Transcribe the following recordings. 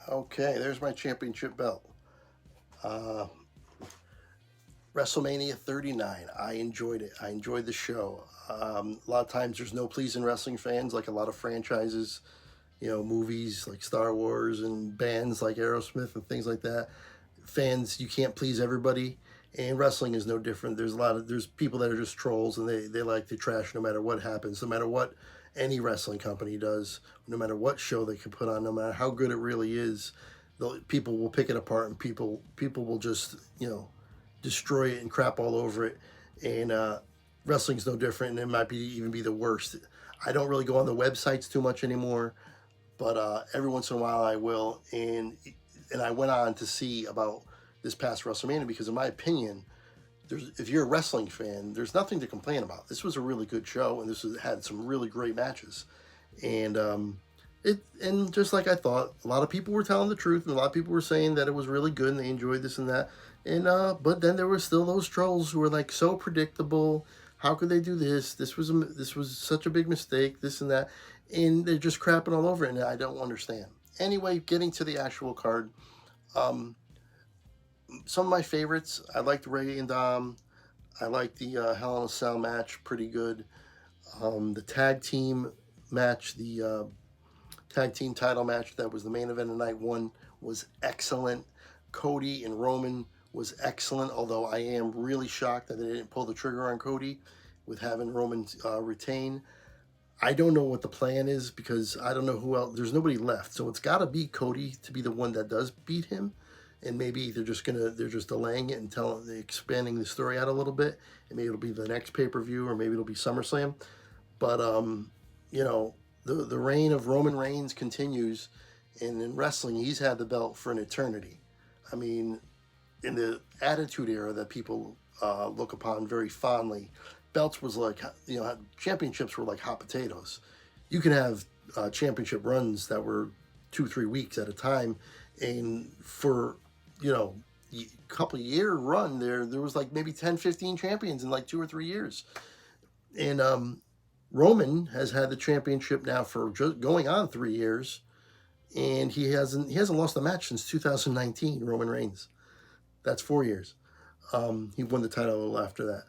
Okay, there's my championship belt. Uh, WrestleMania 39. I enjoyed it. I enjoyed the show. A lot of times there's no pleasing wrestling fans, like a lot of franchises, movies like Star Wars and bands like Aerosmith and things like that. Fans, you can't please everybody. And wrestling is no different. There's people that are just trolls and they like to trash no matter what happens, no matter what any wrestling company does, no matter what show they can put on, no matter how good it really is, people will pick it apart and people will just destroy it and crap all over it. And wrestling's no different, and it might be even be the worst. I don't really go on the websites too much anymore, but every once in a while I will. And I went on to see about this past WrestleMania because, in my opinion, if you're a wrestling fan, there's nothing to complain about. This was a really good show, and had some really great matches. And and just like I thought, a lot of people were telling the truth, and a lot of people were saying that it was really good and they enjoyed this and that. And but then there were still those trolls who were like so predictable. How could they do this? This was such a big mistake. This and that, and they're just crapping all over it, and I don't understand. Anyway, getting to the actual card, um, some of my favorites. I liked Ray and Dom. I liked the Hell in a Cell match, pretty good. The tag team match, the tag team title match that was the main event of night one, was excellent. Cody and Roman was excellent, although I am really shocked that they didn't pull the trigger on Cody with having Roman retain. I don't know what the plan is because I don't know who else. There's nobody left, so it's got to be Cody to be the one that does beat him. And maybe they're just delaying it and expanding the story out a little bit, and maybe it'll be the next pay-per-view, or maybe it'll be SummerSlam. But the reign of Roman Reigns continues, and in wrestling, he's had the belt for an eternity. I mean, in the Attitude Era that people look upon very fondly, belts was like, championships were like hot potatoes. You can have championship runs that were 2-3 weeks at a time, and for a couple year run there was like maybe 10-15 champions in like 2 or 3 years. And Roman has had the championship now for just going on 3 years, and he hasn't lost a match since 2019. Roman Reigns, that's 4 years. He won the title a little after that.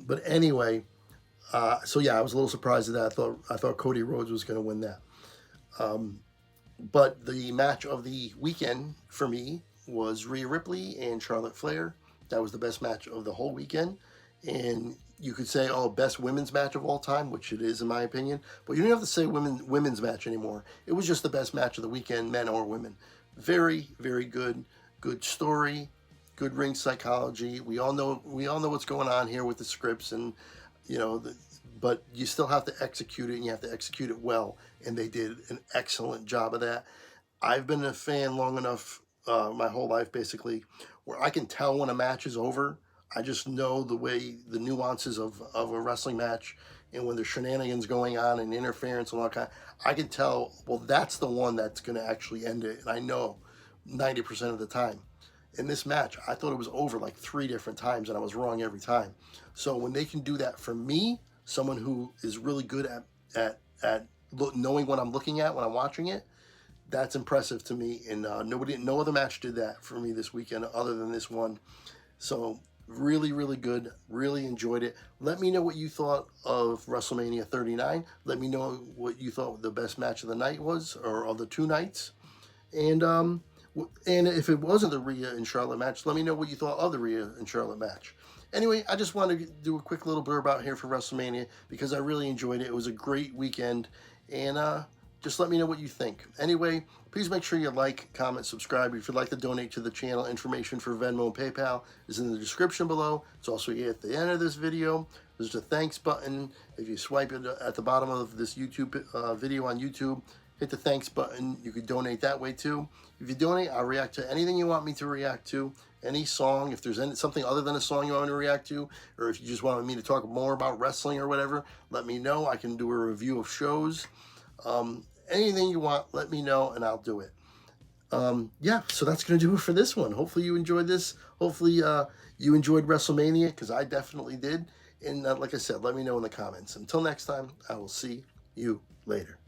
But anyway, so yeah, I was a little surprised at that. I thought Cody Rhodes was going to win that. But the match of the weekend for me was Rhea Ripley and Charlotte Flair. That was the best match of the whole weekend. And you could say, oh, best women's match of all time, which it is in my opinion. But you don't have to say women's match anymore. It was just the best match of the weekend, men or women. Very, very good. Good story. Good ring psychology. We all know what's going on here with the scripts, and but you still have to execute it, and you have to execute it well. And they did an excellent job of that. I've been a fan long enough, my whole life basically, where I can tell when a match is over. I just know the nuances of a wrestling match, and when there's shenanigans going on and interference and all that kind. I can tell, well, that's the one that's going to actually end it, and I know 90% of the time. In this match, I thought it was over like 3 different times, and I was wrong every time. So when they can do that for me, someone who is really good at knowing what I'm looking at when I'm watching it, that's impressive to me. And no other match did that for me this weekend other than this one. So really, really good. Really enjoyed it. Let me know what you thought of WrestleMania 39. Let me know what you thought the best match of the night was, or of the 2 nights. And if it wasn't the Rhea and Charlotte match, let me know what you thought of the Rhea and Charlotte match. Anyway, I just wanted to do a quick little blurb out here for WrestleMania because I really enjoyed it. It was a great weekend, and just let me know what you think. Anyway, please make sure you like, comment, subscribe. If you'd like to donate to the channel, information for Venmo and PayPal is in the description below. It's also here at the end of this video. There's a thanks button. If you swipe it at the bottom of this YouTube video on YouTube, hit the thanks button. You could donate that way too. If you donate, I'll react to anything you want me to react to. Any song, if there's something other than a song you want me to react to, or if you just want me to talk more about wrestling or whatever, let me know. I can do a review of shows. Anything you want, let me know, and I'll do it. Yeah, so that's going to do it for this one. Hopefully you enjoyed this. Hopefully you enjoyed WrestleMania, because I definitely did. And like I said, let me know in the comments. Until next time, I will see you later.